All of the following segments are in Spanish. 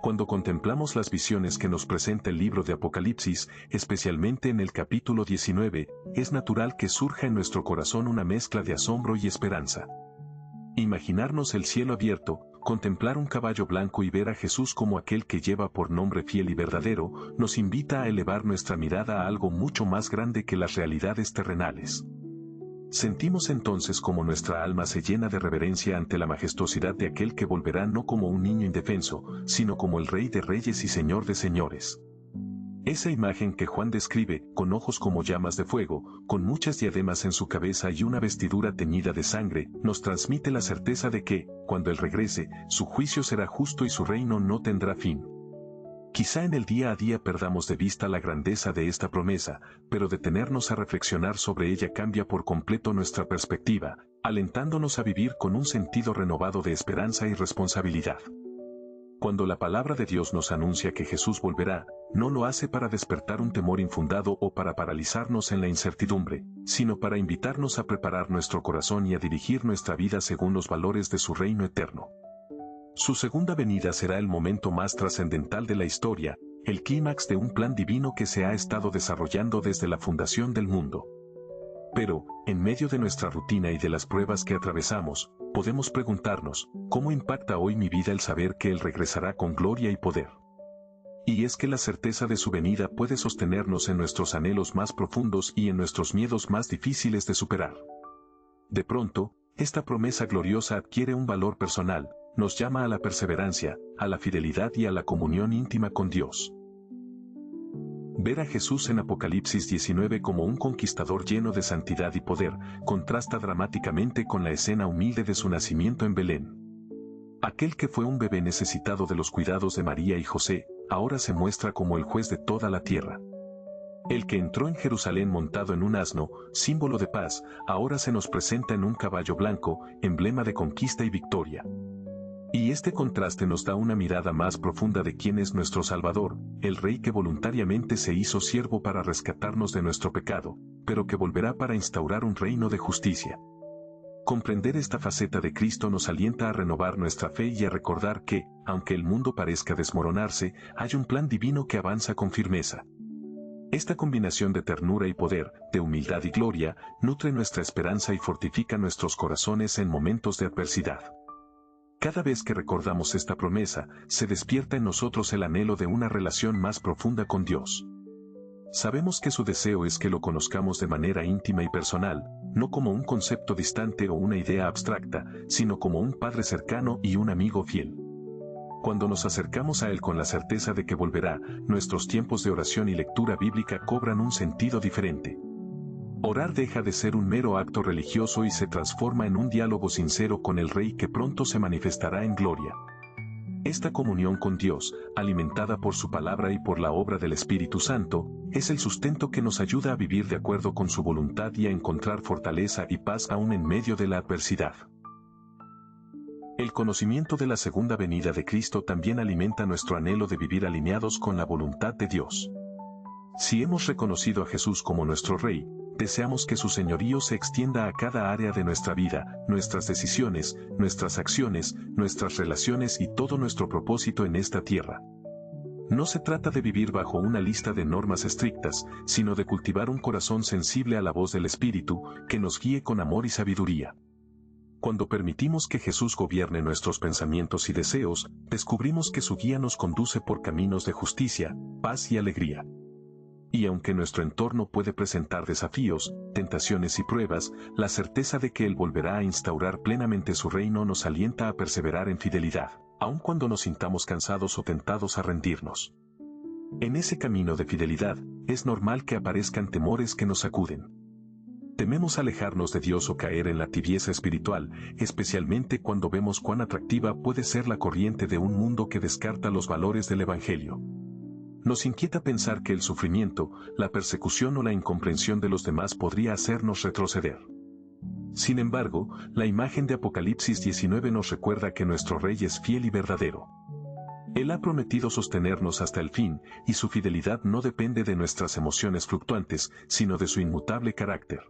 Cuando contemplamos las visiones que nos presenta el libro de Apocalipsis, especialmente en el capítulo 19, es natural que surja en nuestro corazón una mezcla de asombro y esperanza. Imaginarnos el cielo abierto, contemplar un caballo blanco y ver a Jesús como aquel que lleva por nombre fiel y verdadero, nos invita a elevar nuestra mirada a algo mucho más grande que las realidades terrenales. Sentimos entonces como nuestra alma se llena de reverencia ante la majestuosidad de aquel que volverá no como un niño indefenso, sino como el Rey de Reyes y Señor de Señores. Esa imagen que Juan describe, con ojos como llamas de fuego, con muchas diademas en su cabeza y una vestidura teñida de sangre, nos transmite la certeza de que, cuando Él regrese, su juicio será justo y su reino no tendrá fin. Quizá en el día a día perdamos de vista la grandeza de esta promesa, pero detenernos a reflexionar sobre ella cambia por completo nuestra perspectiva, alentándonos a vivir con un sentido renovado de esperanza y responsabilidad. Cuando la palabra de Dios nos anuncia que Jesús volverá, no lo hace para despertar un temor infundado o para paralizarnos en la incertidumbre, sino para invitarnos a preparar nuestro corazón y a dirigir nuestra vida según los valores de su reino eterno. Su segunda venida será el momento más trascendental de la historia, el clímax de un plan divino que se ha estado desarrollando desde la fundación del mundo. Pero, en medio de nuestra rutina y de las pruebas que atravesamos, podemos preguntarnos, ¿cómo impacta hoy mi vida el saber que Él regresará con gloria y poder? Y es que la certeza de su venida puede sostenernos en nuestros anhelos más profundos y en nuestros miedos más difíciles de superar. De pronto, esta promesa gloriosa adquiere un valor personal, nos llama a la perseverancia, a la fidelidad y a la comunión íntima con Dios. Ver a Jesús en Apocalipsis 19 como un conquistador lleno de santidad y poder, contrasta dramáticamente con la escena humilde de su nacimiento en Belén. Aquel que fue un bebé necesitado de los cuidados de María y José, ahora se muestra como el juez de toda la tierra. El que entró en Jerusalén montado en un asno, símbolo de paz, ahora se nos presenta en un caballo blanco, emblema de conquista y victoria. Y este contraste nos da una mirada más profunda de quién es nuestro Salvador, el Rey que voluntariamente se hizo siervo para rescatarnos de nuestro pecado, pero que volverá para instaurar un reino de justicia. Comprender esta faceta de Cristo nos alienta a renovar nuestra fe y a recordar que, aunque el mundo parezca desmoronarse, hay un plan divino que avanza con firmeza. Esta combinación de ternura y poder, de humildad y gloria, nutre nuestra esperanza y fortifica nuestros corazones en momentos de adversidad. Cada vez que recordamos esta promesa, se despierta en nosotros el anhelo de una relación más profunda con Dios. Sabemos que su deseo es que lo conozcamos de manera íntima y personal, no como un concepto distante o una idea abstracta, sino como un Padre cercano y un amigo fiel. Cuando nos acercamos a Él con la certeza de que volverá, nuestros tiempos de oración y lectura bíblica cobran un sentido diferente. Orar deja de ser un mero acto religioso y se transforma en un diálogo sincero con el Rey que pronto se manifestará en gloria. Esta comunión con Dios, alimentada por su palabra y por la obra del Espíritu Santo, es el sustento que nos ayuda a vivir de acuerdo con su voluntad y a encontrar fortaleza y paz aún en medio de la adversidad. El conocimiento de la segunda venida de Cristo también alimenta nuestro anhelo de vivir alineados con la voluntad de Dios. Si hemos reconocido a Jesús como nuestro Rey, deseamos que su señorío se extienda a cada área de nuestra vida, nuestras decisiones, nuestras acciones, nuestras relaciones y todo nuestro propósito en esta tierra. No se trata de vivir bajo una lista de normas estrictas, sino de cultivar un corazón sensible a la voz del Espíritu, que nos guíe con amor y sabiduría. Cuando permitimos que Jesús gobierne nuestros pensamientos y deseos, descubrimos que su guía nos conduce por caminos de justicia, paz y alegría. Y aunque nuestro entorno puede presentar desafíos, tentaciones y pruebas, la certeza de que Él volverá a instaurar plenamente su reino nos alienta a perseverar en fidelidad, aun cuando nos sintamos cansados o tentados a rendirnos. En ese camino de fidelidad, es normal que aparezcan temores que nos sacuden. Tememos alejarnos de Dios o caer en la tibieza espiritual, especialmente cuando vemos cuán atractiva puede ser la corriente de un mundo que descarta los valores del Evangelio. Nos inquieta pensar que el sufrimiento, la persecución o la incomprensión de los demás podría hacernos retroceder. Sin embargo, la imagen de Apocalipsis 19 nos recuerda que nuestro Rey es fiel y verdadero. Él ha prometido sostenernos hasta el fin, y su fidelidad no depende de nuestras emociones fluctuantes, sino de su inmutable carácter.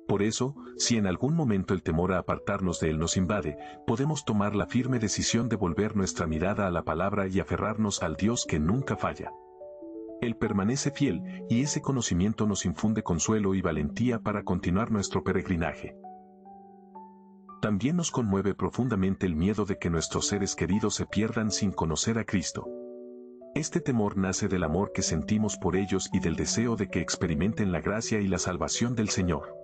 Por eso, si en algún momento el temor a apartarnos de Él nos invade, podemos tomar la firme decisión de volver nuestra mirada a la palabra y aferrarnos al Dios que nunca falla. Él permanece fiel, y ese conocimiento nos infunde consuelo y valentía para continuar nuestro peregrinaje. También nos conmueve profundamente el miedo de que nuestros seres queridos se pierdan sin conocer a Cristo. Este temor nace del amor que sentimos por ellos y del deseo de que experimenten la gracia y la salvación del Señor.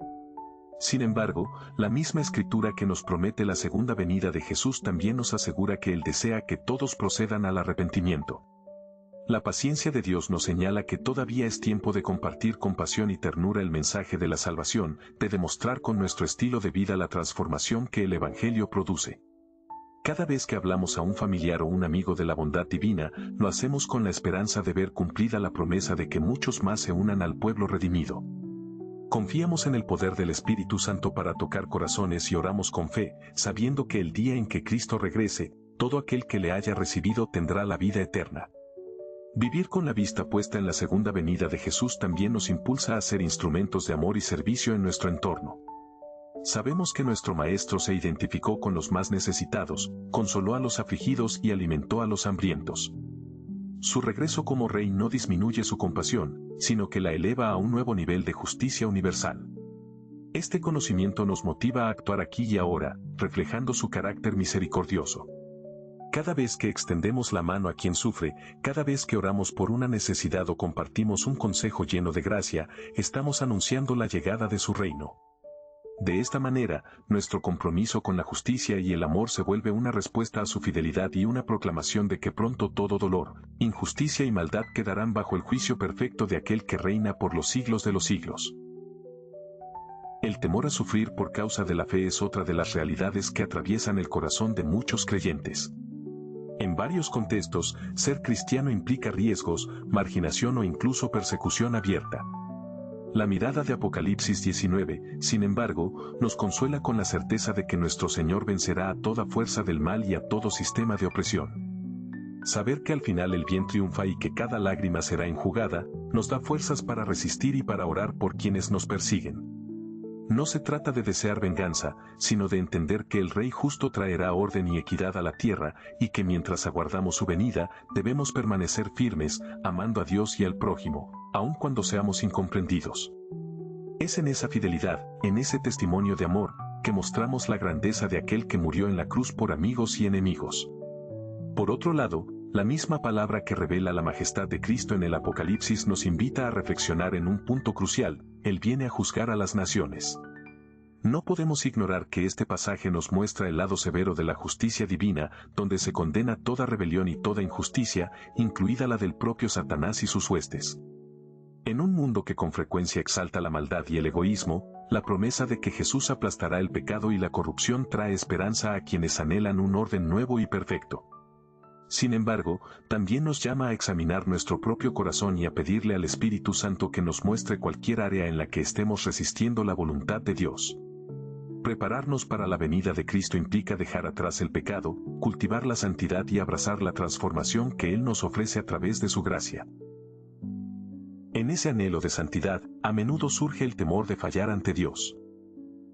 Sin embargo, la misma Escritura que nos promete la segunda venida de Jesús también nos asegura que Él desea que todos procedan al arrepentimiento. La paciencia de Dios nos señala que todavía es tiempo de compartir con pasión y ternura el mensaje de la salvación, de demostrar con nuestro estilo de vida la transformación que el Evangelio produce. Cada vez que hablamos a un familiar o un amigo de la bondad divina, lo hacemos con la esperanza de ver cumplida la promesa de que muchos más se unan al pueblo redimido. Confiamos en el poder del Espíritu Santo para tocar corazones y oramos con fe, sabiendo que el día en que Cristo regrese, todo aquel que le haya recibido tendrá la vida eterna. Vivir con la vista puesta en la segunda venida de Jesús también nos impulsa a ser instrumentos de amor y servicio en nuestro entorno. Sabemos que nuestro Maestro se identificó con los más necesitados, consoló a los afligidos y alimentó a los hambrientos. Su regreso como Rey no disminuye su compasión, sino que la eleva a un nuevo nivel de justicia universal. Este conocimiento nos motiva a actuar aquí y ahora, reflejando su carácter misericordioso. Cada vez que extendemos la mano a quien sufre, cada vez que oramos por una necesidad o compartimos un consejo lleno de gracia, estamos anunciando la llegada de su reino. De esta manera, nuestro compromiso con la justicia y el amor se vuelve una respuesta a su fidelidad y una proclamación de que pronto todo dolor, injusticia y maldad quedarán bajo el juicio perfecto de aquel que reina por los siglos de los siglos. El temor a sufrir por causa de la fe es otra de las realidades que atraviesan el corazón de muchos creyentes. En varios contextos, ser cristiano implica riesgos, marginación o incluso persecución abierta. La mirada de Apocalipsis 19, sin embargo, nos consuela con la certeza de que nuestro Señor vencerá a toda fuerza del mal y a todo sistema de opresión. Saber que al final el bien triunfa y que cada lágrima será enjugada, nos da fuerzas para resistir y para orar por quienes nos persiguen. No se trata de desear venganza, sino de entender que el Rey justo traerá orden y equidad a la tierra, y que mientras aguardamos su venida, debemos permanecer firmes, amando a Dios y al prójimo, aun cuando seamos incomprendidos. Es en esa fidelidad, en ese testimonio de amor, que mostramos la grandeza de aquel que murió en la cruz por amigos y enemigos. Por otro lado, la misma palabra que revela la majestad de Cristo en el Apocalipsis nos invita a reflexionar en un punto crucial: Él viene a juzgar a las naciones. No podemos ignorar que este pasaje nos muestra el lado severo de la justicia divina, donde se condena toda rebelión y toda injusticia, incluida la del propio Satanás y sus huestes. En un mundo que con frecuencia exalta la maldad y el egoísmo, la promesa de que Jesús aplastará el pecado y la corrupción trae esperanza a quienes anhelan un orden nuevo y perfecto. Sin embargo, también nos llama a examinar nuestro propio corazón y a pedirle al Espíritu Santo que nos muestre cualquier área en la que estemos resistiendo la voluntad de Dios. Prepararnos para la venida de Cristo implica dejar atrás el pecado, cultivar la santidad y abrazar la transformación que Él nos ofrece a través de su gracia. En ese anhelo de santidad, a menudo surge el temor de fallar ante Dios.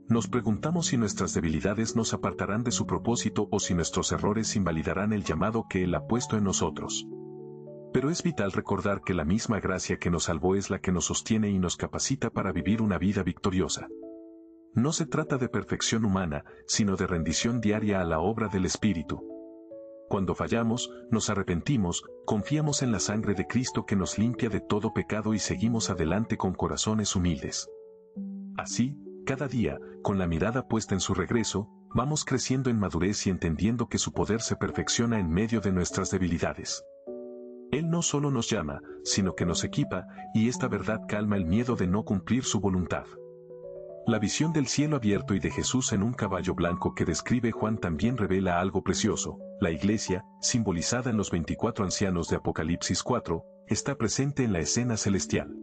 Nos preguntamos si nuestras debilidades nos apartarán de su propósito o si nuestros errores invalidarán el llamado que Él ha puesto en nosotros. Pero es vital recordar que la misma gracia que nos salvó es la que nos sostiene y nos capacita para vivir una vida victoriosa. No se trata de perfección humana, sino de rendición diaria a la obra del Espíritu. Cuando fallamos, nos arrepentimos, confiamos en la sangre de Cristo que nos limpia de todo pecado y seguimos adelante con corazones humildes. Así, cada día, con la mirada puesta en su regreso, vamos creciendo en madurez y entendiendo que su poder se perfecciona en medio de nuestras debilidades. Él no solo nos llama, sino que nos equipa, y esta verdad calma el miedo de no cumplir su voluntad. La visión del cielo abierto y de Jesús en un caballo blanco que describe Juan también revela algo precioso. La iglesia, simbolizada en los 24 ancianos de Apocalipsis 4, está presente en la escena celestial.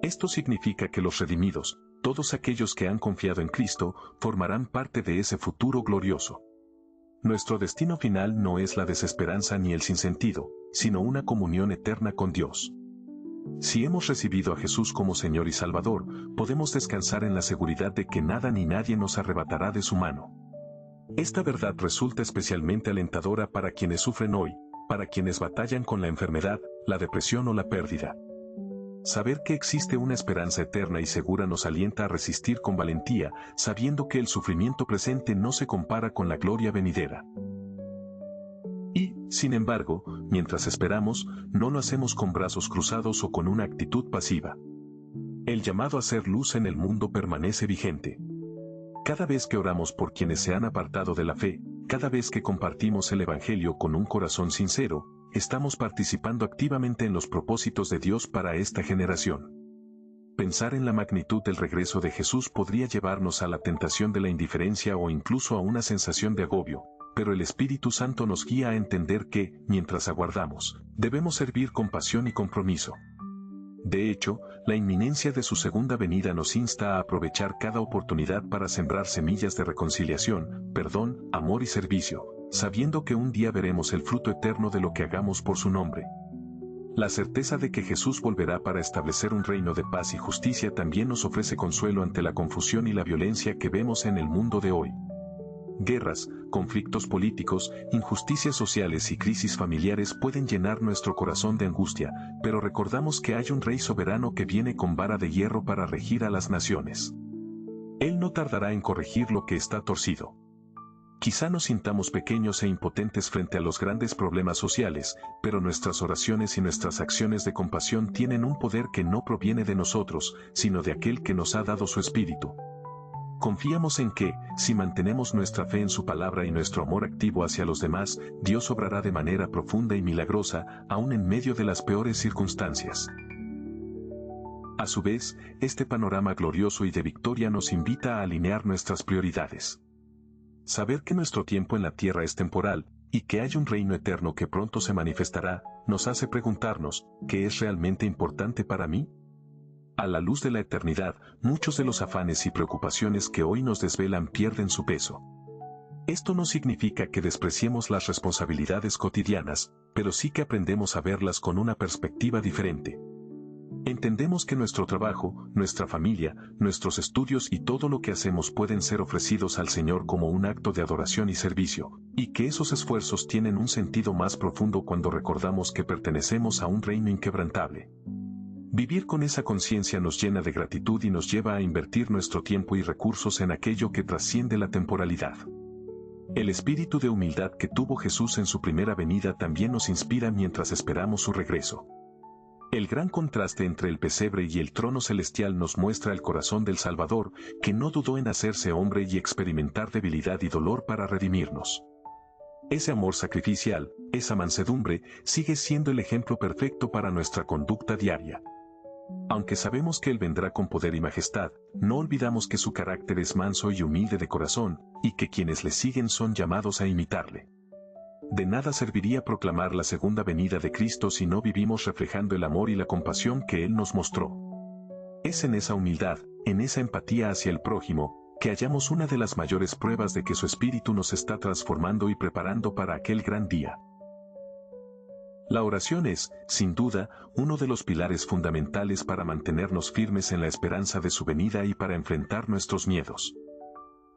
Esto significa que los redimidos, todos aquellos que han confiado en Cristo, formarán parte de ese futuro glorioso. Nuestro destino final no es la desesperanza ni el sinsentido, sino una comunión eterna con Dios. Si hemos recibido a Jesús como Señor y Salvador, podemos descansar en la seguridad de que nada ni nadie nos arrebatará de su mano. Esta verdad resulta especialmente alentadora para quienes sufren hoy, para quienes batallan con la enfermedad, la depresión o la pérdida. Saber que existe una esperanza eterna y segura nos alienta a resistir con valentía, sabiendo que el sufrimiento presente no se compara con la gloria venidera. Y, sin embargo, mientras esperamos, no lo hacemos con brazos cruzados o con una actitud pasiva. El llamado a ser luz en el mundo permanece vigente. Cada vez que oramos por quienes se han apartado de la fe, cada vez que compartimos el Evangelio con un corazón sincero, estamos participando activamente en los propósitos de Dios para esta generación. Pensar en la magnitud del regreso de Jesús podría llevarnos a la tentación de la indiferencia o incluso a una sensación de agobio, pero el Espíritu Santo nos guía a entender que, mientras aguardamos, debemos servir con pasión y compromiso. De hecho, la inminencia de su segunda venida nos insta a aprovechar cada oportunidad para sembrar semillas de reconciliación, perdón, amor y servicio, sabiendo que un día veremos el fruto eterno de lo que hagamos por su nombre. La certeza de que Jesús volverá para establecer un reino de paz y justicia también nos ofrece consuelo ante la confusión y la violencia que vemos en el mundo de hoy. Guerras, conflictos políticos, injusticias sociales y crisis familiares pueden llenar nuestro corazón de angustia, pero recordamos que hay un Rey soberano que viene con vara de hierro para regir a las naciones. Él no tardará en corregir lo que está torcido. Quizá nos sintamos pequeños e impotentes frente a los grandes problemas sociales, pero nuestras oraciones y nuestras acciones de compasión tienen un poder que no proviene de nosotros, sino de aquel que nos ha dado su Espíritu. Confiamos en que, si mantenemos nuestra fe en su palabra y nuestro amor activo hacia los demás, Dios obrará de manera profunda y milagrosa, aún en medio de las peores circunstancias. A su vez, este panorama glorioso y de victoria nos invita a alinear nuestras prioridades. Saber que nuestro tiempo en la tierra es temporal, y que hay un reino eterno que pronto se manifestará, nos hace preguntarnos, ¿qué es realmente importante para mí? A la luz de la eternidad, muchos de los afanes y preocupaciones que hoy nos desvelan pierden su peso. Esto no significa que despreciemos las responsabilidades cotidianas, pero sí que aprendemos a verlas con una perspectiva diferente. Entendemos que nuestro trabajo, nuestra familia, nuestros estudios y todo lo que hacemos pueden ser ofrecidos al Señor como un acto de adoración y servicio, y que esos esfuerzos tienen un sentido más profundo cuando recordamos que pertenecemos a un reino inquebrantable. Vivir con esa conciencia nos llena de gratitud y nos lleva a invertir nuestro tiempo y recursos en aquello que trasciende la temporalidad. El espíritu de humildad que tuvo Jesús en su primera venida también nos inspira mientras esperamos su regreso. El gran contraste entre el pesebre y el trono celestial nos muestra el corazón del Salvador, que no dudó en hacerse hombre y experimentar debilidad y dolor para redimirnos. Ese amor sacrificial, esa mansedumbre, sigue siendo el ejemplo perfecto para nuestra conducta diaria. Aunque sabemos que Él vendrá con poder y majestad, no olvidamos que su carácter es manso y humilde de corazón, y que quienes le siguen son llamados a imitarle. De nada serviría proclamar la segunda venida de Cristo si no vivimos reflejando el amor y la compasión que Él nos mostró. Es en esa humildad, en esa empatía hacia el prójimo, que hallamos una de las mayores pruebas de que su Espíritu nos está transformando y preparando para aquel gran día. La oración es, sin duda, uno de los pilares fundamentales para mantenernos firmes en la esperanza de su venida y para enfrentar nuestros miedos.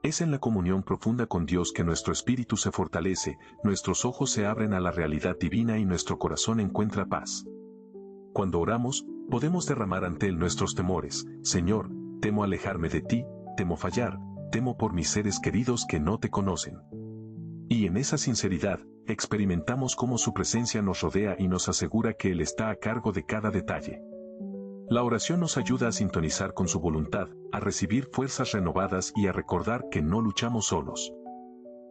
Es en la comunión profunda con Dios que nuestro espíritu se fortalece, nuestros ojos se abren a la realidad divina y nuestro corazón encuentra paz. Cuando oramos, podemos derramar ante Él nuestros temores. Señor, temo alejarme de ti, temo fallar, temo por mis seres queridos que no te conocen. Y en esa sinceridad, experimentamos cómo su presencia nos rodea y nos asegura que Él está a cargo de cada detalle. La oración nos ayuda a sintonizar con su voluntad, a recibir fuerzas renovadas y a recordar que no luchamos solos.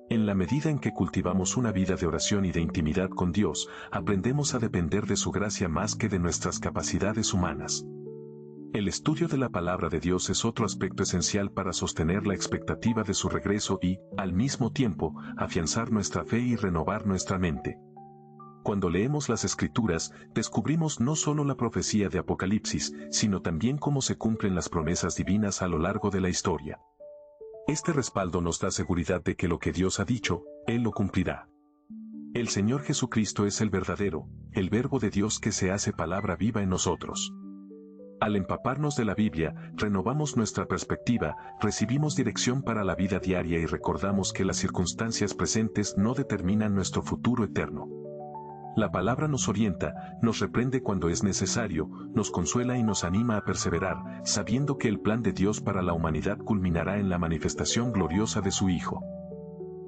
En la medida en que cultivamos una vida de oración y de intimidad con Dios, aprendemos a depender de su gracia más que de nuestras capacidades humanas. El estudio de la palabra de Dios es otro aspecto esencial para sostener la expectativa de su regreso y, al mismo tiempo, afianzar nuestra fe y renovar nuestra mente. Cuando leemos las Escrituras, descubrimos no solo la profecía de Apocalipsis, sino también cómo se cumplen las promesas divinas a lo largo de la historia. Este respaldo nos da seguridad de que lo que Dios ha dicho, Él lo cumplirá. El Señor Jesucristo es el verdadero, el Verbo de Dios que se hace palabra viva en nosotros. Al empaparnos de la Biblia, renovamos nuestra perspectiva, recibimos dirección para la vida diaria y recordamos que las circunstancias presentes no determinan nuestro futuro eterno. La palabra nos orienta, nos reprende cuando es necesario, nos consuela y nos anima a perseverar, sabiendo que el plan de Dios para la humanidad culminará en la manifestación gloriosa de su Hijo.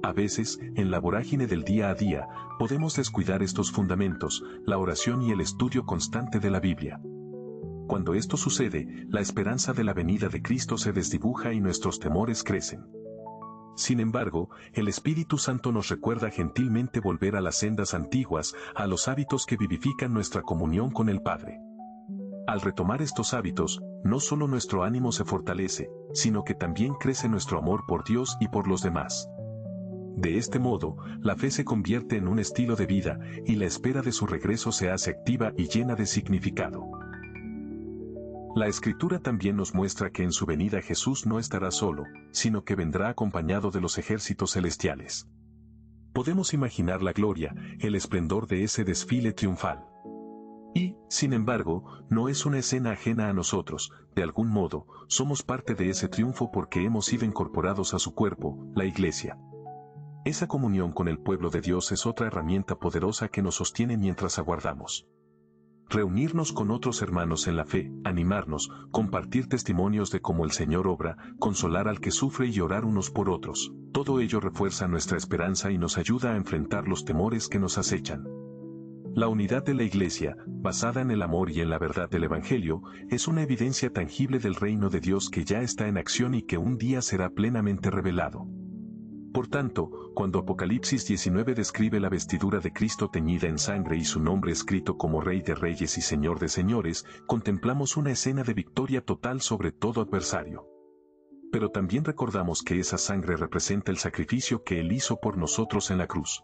A veces, en la vorágine del día a día, podemos descuidar estos fundamentos, la oración y el estudio constante de la Biblia. Cuando esto sucede, la esperanza de la venida de Cristo se desdibuja y nuestros temores crecen. Sin embargo, el Espíritu Santo nos recuerda gentilmente volver a las sendas antiguas, a los hábitos que vivifican nuestra comunión con el Padre. Al retomar estos hábitos, no solo nuestro ánimo se fortalece, sino que también crece nuestro amor por Dios y por los demás. De este modo, la fe se convierte en un estilo de vida, y la espera de su regreso se hace activa y llena de significado. La Escritura también nos muestra que en su venida Jesús no estará solo, sino que vendrá acompañado de los ejércitos celestiales. Podemos imaginar la gloria, el esplendor de ese desfile triunfal. Y, sin embargo, no es una escena ajena a nosotros, de algún modo, somos parte de ese triunfo porque hemos sido incorporados a su cuerpo, la Iglesia. Esa comunión con el pueblo de Dios es otra herramienta poderosa que nos sostiene mientras aguardamos. Reunirnos con otros hermanos en la fe, animarnos, compartir testimonios de cómo el Señor obra, consolar al que sufre y orar unos por otros, todo ello refuerza nuestra esperanza y nos ayuda a enfrentar los temores que nos acechan. La unidad de la Iglesia, basada en el amor y en la verdad del Evangelio, es una evidencia tangible del reino de Dios que ya está en acción y que un día será plenamente revelado. Por tanto, cuando Apocalipsis 19 describe la vestidura de Cristo teñida en sangre y su nombre escrito como Rey de Reyes y Señor de Señores, contemplamos una escena de victoria total sobre todo adversario. Pero también recordamos que esa sangre representa el sacrificio que Él hizo por nosotros en la cruz.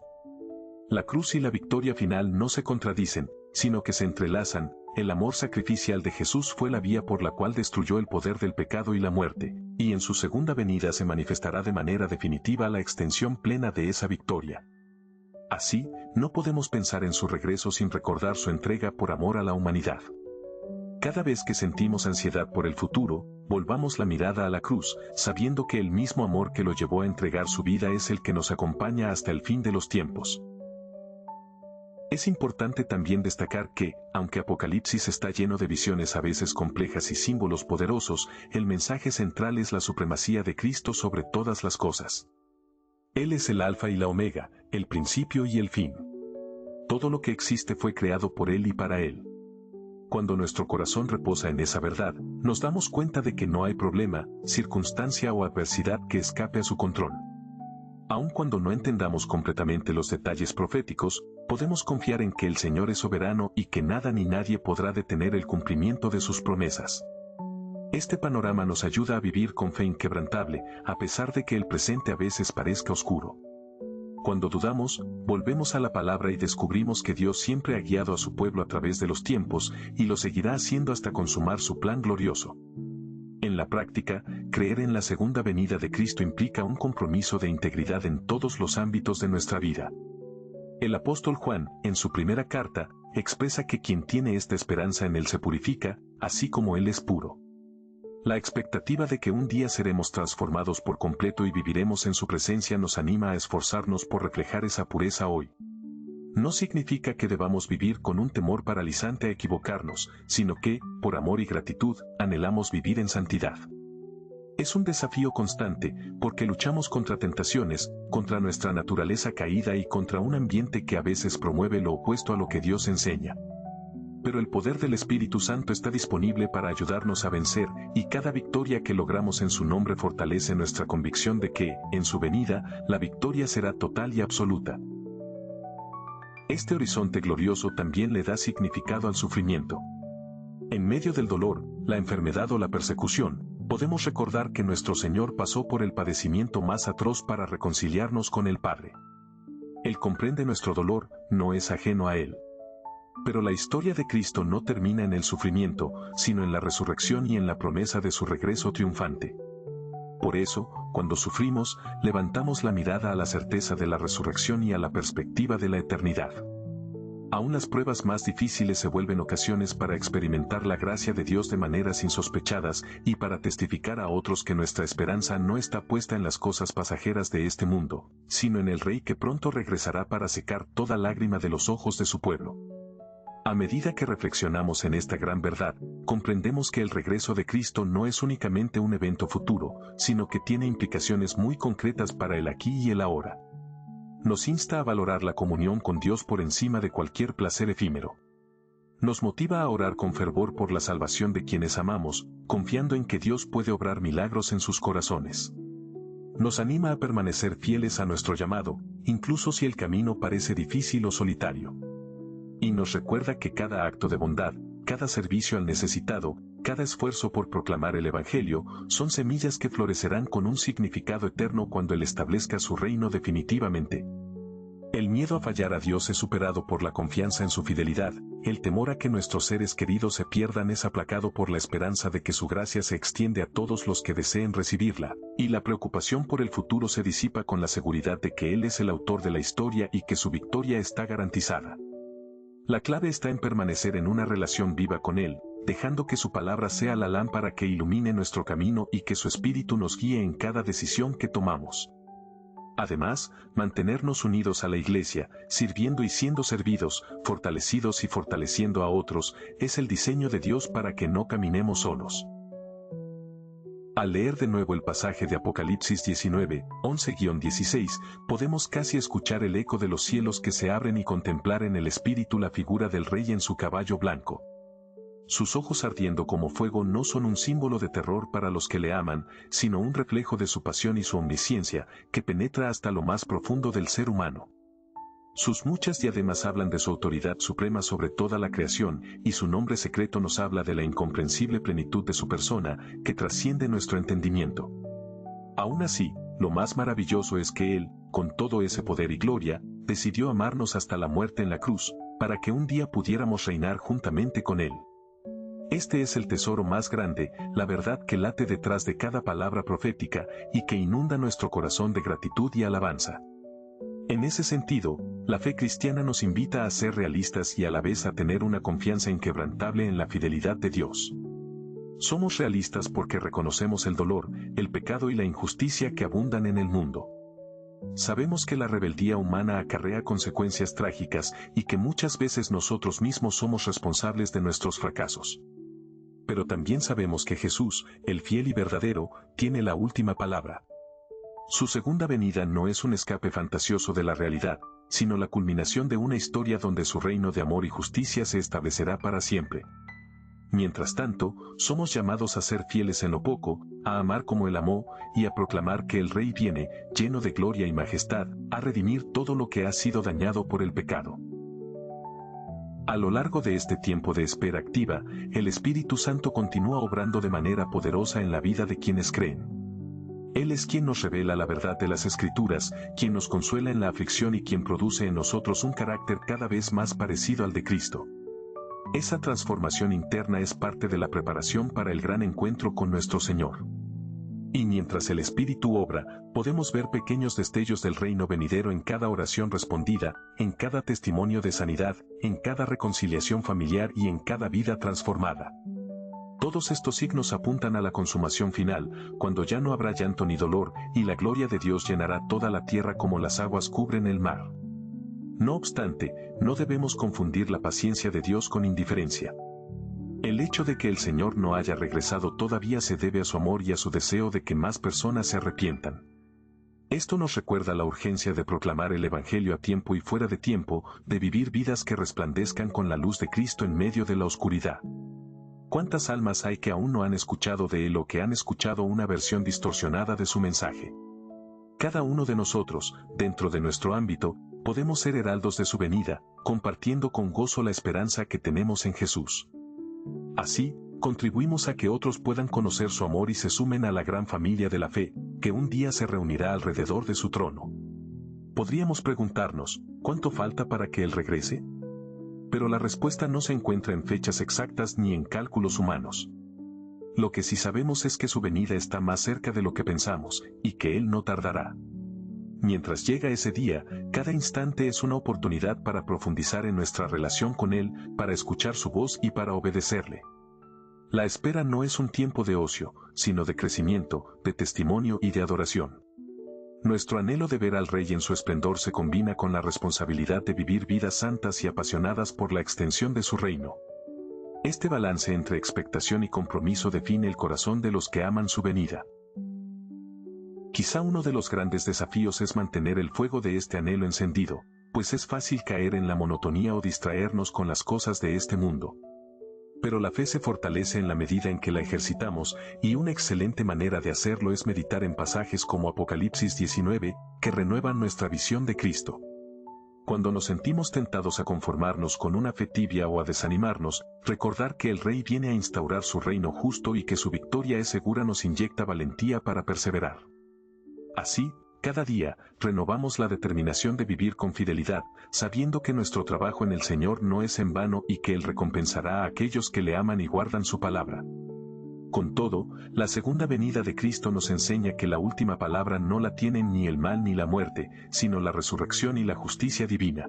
La cruz y la victoria final no se contradicen, sino que se entrelazan. El amor sacrificial de Jesús fue la vía por la cual destruyó el poder del pecado y la muerte, y en su segunda venida se manifestará de manera definitiva la extensión plena de esa victoria. Así, no podemos pensar en su regreso sin recordar su entrega por amor a la humanidad. Cada vez que sentimos ansiedad por el futuro, volvamos la mirada a la cruz, sabiendo que el mismo amor que lo llevó a entregar su vida es el que nos acompaña hasta el fin de los tiempos. Es importante también destacar que, aunque Apocalipsis está lleno de visiones a veces complejas y símbolos poderosos, el mensaje central es la supremacía de Cristo sobre todas las cosas. Él es el Alfa y la Omega, el principio y el fin. Todo lo que existe fue creado por Él y para Él. Cuando nuestro corazón reposa en esa verdad, nos damos cuenta de que no hay problema, circunstancia o adversidad que escape a su control. Aun cuando no entendamos completamente los detalles proféticos, podemos confiar en que el Señor es soberano y que nada ni nadie podrá detener el cumplimiento de sus promesas. Este panorama nos ayuda a vivir con fe inquebrantable, a pesar de que el presente a veces parezca oscuro. Cuando dudamos, volvemos a la palabra y descubrimos que Dios siempre ha guiado a su pueblo a través de los tiempos, y lo seguirá haciendo hasta consumar su plan glorioso. En la práctica, creer en la segunda venida de Cristo implica un compromiso de integridad en todos los ámbitos de nuestra vida. El apóstol Juan, en su primera carta, expresa que quien tiene esta esperanza en Él se purifica, así como Él es puro. La expectativa de que un día seremos transformados por completo y viviremos en su presencia nos anima a esforzarnos por reflejar esa pureza hoy. No significa que debamos vivir con un temor paralizante a equivocarnos, sino que, por amor y gratitud, anhelamos vivir en santidad. Es un desafío constante, porque luchamos contra tentaciones, contra nuestra naturaleza caída y contra un ambiente que a veces promueve lo opuesto a lo que Dios enseña. Pero el poder del Espíritu Santo está disponible para ayudarnos a vencer, y cada victoria que logramos en su nombre fortalece nuestra convicción de que, en su venida, la victoria será total y absoluta. Este horizonte glorioso también le da significado al sufrimiento. En medio del dolor, la enfermedad o la persecución, podemos recordar que nuestro Señor pasó por el padecimiento más atroz para reconciliarnos con el Padre. Él comprende nuestro dolor, no es ajeno a Él. Pero la historia de Cristo no termina en el sufrimiento, sino en la resurrección y en la promesa de su regreso triunfante. Por eso, cuando sufrimos, levantamos la mirada a la certeza de la resurrección y a la perspectiva de la eternidad. Aún las pruebas más difíciles se vuelven ocasiones para experimentar la gracia de Dios de maneras insospechadas y para testificar a otros que nuestra esperanza no está puesta en las cosas pasajeras de este mundo, sino en el Rey que pronto regresará para secar toda lágrima de los ojos de su pueblo. A medida que reflexionamos en esta gran verdad, comprendemos que el regreso de Cristo no es únicamente un evento futuro, sino que tiene implicaciones muy concretas para el aquí y el ahora. Nos insta a valorar la comunión con Dios por encima de cualquier placer efímero. Nos motiva a orar con fervor por la salvación de quienes amamos, confiando en que Dios puede obrar milagros en sus corazones. Nos anima a permanecer fieles a nuestro llamado, incluso si el camino parece difícil o solitario. Y nos recuerda que cada acto de bondad, cada servicio al necesitado, cada esfuerzo por proclamar el Evangelio, son semillas que florecerán con un significado eterno cuando Él establezca su reino definitivamente. El miedo a fallar a Dios es superado por la confianza en su fidelidad, el temor a que nuestros seres queridos se pierdan es aplacado por la esperanza de que su gracia se extiende a todos los que deseen recibirla, y la preocupación por el futuro se disipa con la seguridad de que Él es el autor de la historia y que su victoria está garantizada. La clave está en permanecer en una relación viva con Él, dejando que su palabra sea la lámpara que ilumine nuestro camino y que su espíritu nos guíe en cada decisión que tomamos. Además, mantenernos unidos a la Iglesia, sirviendo y siendo servidos, fortalecidos y fortaleciendo a otros, es el diseño de Dios para que no caminemos solos. Al leer de nuevo el pasaje de Apocalipsis 19, 11-16, podemos casi escuchar el eco de los cielos que se abren y contemplar en el espíritu la figura del Rey en su caballo blanco. Sus ojos ardiendo como fuego no son un símbolo de terror para los que le aman, sino un reflejo de su pasión y su omnisciencia, que penetra hasta lo más profundo del ser humano. Sus muchas diademas hablan de su autoridad suprema sobre toda la creación, y su nombre secreto nos habla de la incomprensible plenitud de su persona, que trasciende nuestro entendimiento. Aún así, lo más maravilloso es que Él, con todo ese poder y gloria, decidió amarnos hasta la muerte en la cruz, para que un día pudiéramos reinar juntamente con Él. Este es el tesoro más grande, la verdad que late detrás de cada palabra profética, y que inunda nuestro corazón de gratitud y alabanza. En ese sentido, la fe cristiana nos invita a ser realistas y a la vez a tener una confianza inquebrantable en la fidelidad de Dios. Somos realistas porque reconocemos el dolor, el pecado y la injusticia que abundan en el mundo. Sabemos que la rebeldía humana acarrea consecuencias trágicas y que muchas veces nosotros mismos somos responsables de nuestros fracasos. Pero también sabemos que Jesús, el fiel y verdadero, tiene la última palabra. Su segunda venida no es un escape fantasioso de la realidad, sino la culminación de una historia donde su reino de amor y justicia se establecerá para siempre. Mientras tanto, somos llamados a ser fieles en lo poco, a amar como Él amó, y a proclamar que el Rey viene, lleno de gloria y majestad, a redimir todo lo que ha sido dañado por el pecado. A lo largo de este tiempo de espera activa, el Espíritu Santo continúa obrando de manera poderosa en la vida de quienes creen. Él es quien nos revela la verdad de las Escrituras, quien nos consuela en la aflicción y quien produce en nosotros un carácter cada vez más parecido al de Cristo. Esa transformación interna es parte de la preparación para el gran encuentro con nuestro Señor. Y mientras el Espíritu obra, podemos ver pequeños destellos del reino venidero en cada oración respondida, en cada testimonio de sanidad, en cada reconciliación familiar y en cada vida transformada. Todos estos signos apuntan a la consumación final, cuando ya no habrá llanto ni dolor, y la gloria de Dios llenará toda la tierra como las aguas cubren el mar. No obstante, no debemos confundir la paciencia de Dios con indiferencia. El hecho de que el Señor no haya regresado todavía se debe a su amor y a su deseo de que más personas se arrepientan. Esto nos recuerda la urgencia de proclamar el Evangelio a tiempo y fuera de tiempo, de vivir vidas que resplandezcan con la luz de Cristo en medio de la oscuridad. ¿Cuántas almas hay que aún no han escuchado de Él o que han escuchado una versión distorsionada de su mensaje? Cada uno de nosotros, dentro de nuestro ámbito, podemos ser heraldos de su venida, compartiendo con gozo la esperanza que tenemos en Jesús. Así, contribuimos a que otros puedan conocer su amor y se sumen a la gran familia de la fe, que un día se reunirá alrededor de su trono. Podríamos preguntarnos, ¿cuánto falta para que Él regrese? Pero la respuesta no se encuentra en fechas exactas ni en cálculos humanos. Lo que sí sabemos es que su venida está más cerca de lo que pensamos, y que Él no tardará. Mientras llega ese día, cada instante es una oportunidad para profundizar en nuestra relación con Él, para escuchar su voz y para obedecerle. La espera no es un tiempo de ocio, sino de crecimiento, de testimonio y de adoración. Nuestro anhelo de ver al Rey en su esplendor se combina con la responsabilidad de vivir vidas santas y apasionadas por la extensión de su reino. Este balance entre expectación y compromiso define el corazón de los que aman su venida. Quizá uno de los grandes desafíos es mantener el fuego de este anhelo encendido, pues es fácil caer en la monotonía o distraernos con las cosas de este mundo. Pero la fe se fortalece en la medida en que la ejercitamos, y una excelente manera de hacerlo es meditar en pasajes como Apocalipsis 19, que renuevan nuestra visión de Cristo. Cuando nos sentimos tentados a conformarnos con una fe tibia o a desanimarnos, recordar que el Rey viene a instaurar su reino justo y que su victoria es segura nos inyecta valentía para perseverar. Así, cada día, renovamos la determinación de vivir con fidelidad, sabiendo que nuestro trabajo en el Señor no es en vano y que Él recompensará a aquellos que le aman y guardan su palabra. Con todo, la segunda venida de Cristo nos enseña que la última palabra no la tienen ni el mal ni la muerte, sino la resurrección y la justicia divina.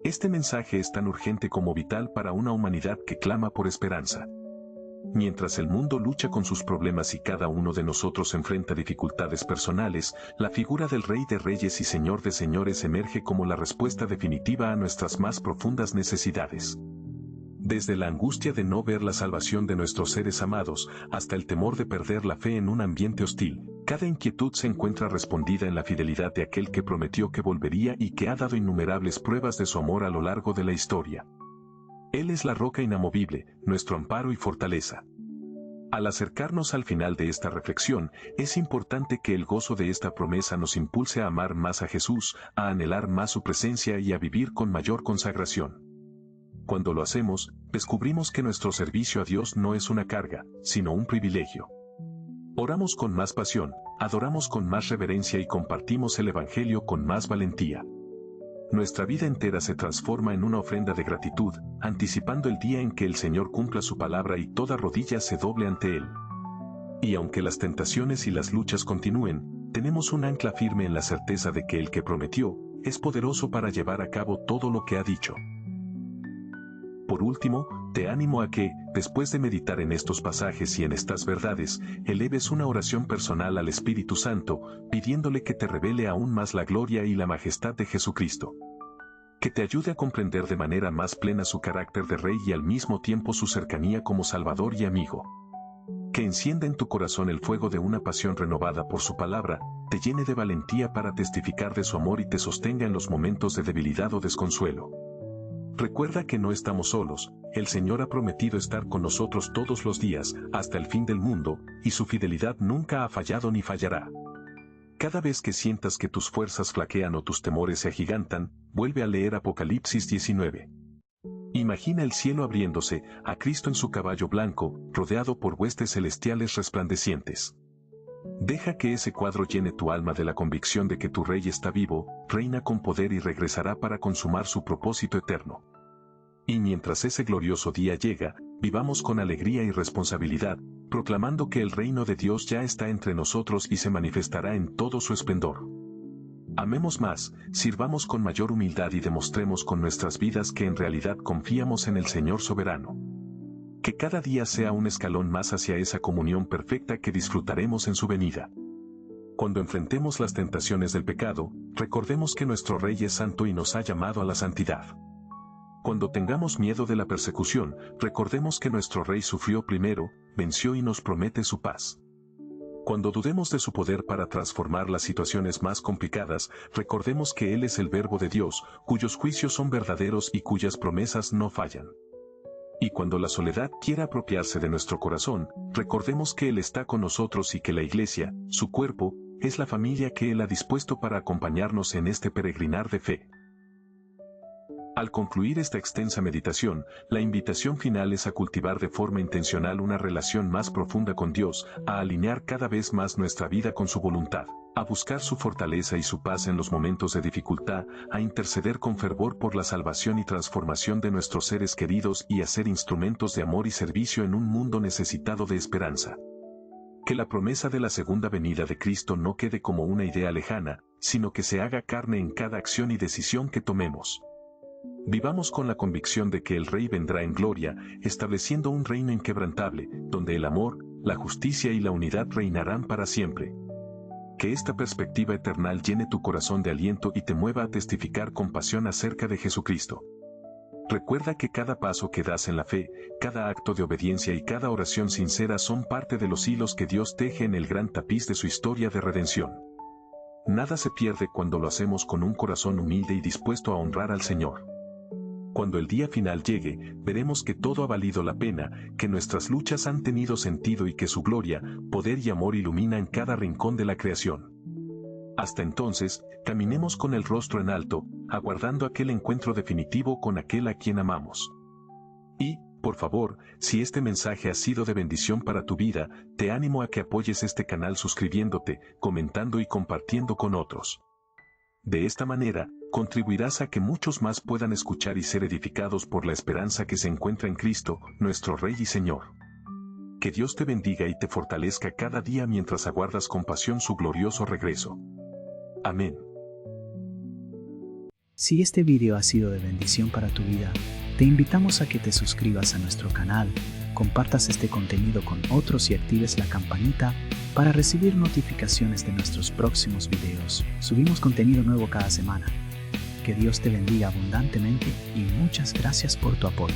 Este mensaje es tan urgente como vital para una humanidad que clama por esperanza. Mientras el mundo lucha con sus problemas y cada uno de nosotros enfrenta dificultades personales, la figura del Rey de Reyes y Señor de Señores emerge como la respuesta definitiva a nuestras más profundas necesidades. Desde la angustia de no ver la salvación de nuestros seres amados, hasta el temor de perder la fe en un ambiente hostil, cada inquietud se encuentra respondida en la fidelidad de aquel que prometió que volvería y que ha dado innumerables pruebas de su amor a lo largo de la historia. Él es la roca inamovible, nuestro amparo y fortaleza. Al acercarnos al final de esta reflexión, es importante que el gozo de esta promesa nos impulse a amar más a Jesús, a anhelar más su presencia y a vivir con mayor consagración. Cuando lo hacemos, descubrimos que nuestro servicio a Dios no es una carga, sino un privilegio. Oramos con más pasión, adoramos con más reverencia y compartimos el Evangelio con más valentía. Nuestra vida entera se transforma en una ofrenda de gratitud, anticipando el día en que el Señor cumpla su palabra y toda rodilla se doble ante Él. Y aunque las tentaciones y las luchas continúen, tenemos un ancla firme en la certeza de que el que prometió, es poderoso para llevar a cabo todo lo que ha dicho. Por último, te animo a que, después de meditar en estos pasajes y en estas verdades, eleves una oración personal al Espíritu Santo, pidiéndole que te revele aún más la gloria y la majestad de Jesucristo. Que te ayude a comprender de manera más plena su carácter de Rey y al mismo tiempo su cercanía como Salvador y amigo. Que encienda en tu corazón el fuego de una pasión renovada por su palabra, te llene de valentía para testificar de su amor y te sostenga en los momentos de debilidad o desconsuelo. Recuerda que no estamos solos, el Señor ha prometido estar con nosotros todos los días, hasta el fin del mundo, y su fidelidad nunca ha fallado ni fallará. Cada vez que sientas que tus fuerzas flaquean o tus temores se agigantan, vuelve a leer Apocalipsis 19. Imagina el cielo abriéndose, a Cristo en su caballo blanco, rodeado por huestes celestiales resplandecientes. Deja que ese cuadro llene tu alma de la convicción de que tu Rey está vivo, reina con poder y regresará para consumar su propósito eterno. Y mientras ese glorioso día llega, vivamos con alegría y responsabilidad, proclamando que el reino de Dios ya está entre nosotros y se manifestará en todo su esplendor. Amemos más, sirvamos con mayor humildad y demostremos con nuestras vidas que en realidad confiamos en el Señor soberano. Que cada día sea un escalón más hacia esa comunión perfecta que disfrutaremos en su venida. Cuando enfrentemos las tentaciones del pecado, recordemos que nuestro Rey es santo y nos ha llamado a la santidad. Cuando tengamos miedo de la persecución, recordemos que nuestro Rey sufrió primero, venció y nos promete su paz. Cuando dudemos de su poder para transformar las situaciones más complicadas, recordemos que Él es el Verbo de Dios, cuyos juicios son verdaderos y cuyas promesas no fallan. Y cuando la soledad quiera apropiarse de nuestro corazón, recordemos que Él está con nosotros y que la Iglesia, su cuerpo, es la familia que Él ha dispuesto para acompañarnos en este peregrinar de fe. Al concluir esta extensa meditación, la invitación final es a cultivar de forma intencional una relación más profunda con Dios, a alinear cada vez más nuestra vida con su voluntad, a buscar su fortaleza y su paz en los momentos de dificultad, a interceder con fervor por la salvación y transformación de nuestros seres queridos y a ser instrumentos de amor y servicio en un mundo necesitado de esperanza. Que la promesa de la segunda venida de Cristo no quede como una idea lejana, sino que se haga carne en cada acción y decisión que tomemos. Vivamos con la convicción de que el Rey vendrá en gloria, estableciendo un reino inquebrantable, donde el amor, la justicia y la unidad reinarán para siempre. Que esta perspectiva eterna llene tu corazón de aliento y te mueva a testificar con pasión acerca de Jesucristo. Recuerda que cada paso que das en la fe, cada acto de obediencia y cada oración sincera son parte de los hilos que Dios teje en el gran tapiz de su historia de redención. Nada se pierde cuando lo hacemos con un corazón humilde y dispuesto a honrar al Señor. Cuando el día final llegue, veremos que todo ha valido la pena, que nuestras luchas han tenido sentido y que su gloria, poder y amor iluminan cada rincón de la creación. Hasta entonces, caminemos con el rostro en alto, aguardando aquel encuentro definitivo con aquel a quien amamos. Y, por favor, si este mensaje ha sido de bendición para tu vida, te animo a que apoyes este canal suscribiéndote, comentando y compartiendo con otros. De esta manera, contribuirás a que muchos más puedan escuchar y ser edificados por la esperanza que se encuentra en Cristo, nuestro Rey y Señor. Que Dios te bendiga y te fortalezca cada día mientras aguardas con pasión su glorioso regreso. Amén. Si este video ha sido de bendición para tu vida, te invitamos a que te suscribas a nuestro canal, compartas este contenido con otros y actives la campanita para recibir notificaciones de nuestros próximos videos. Subimos contenido nuevo cada semana. Que Dios te bendiga abundantemente y muchas gracias por tu apoyo.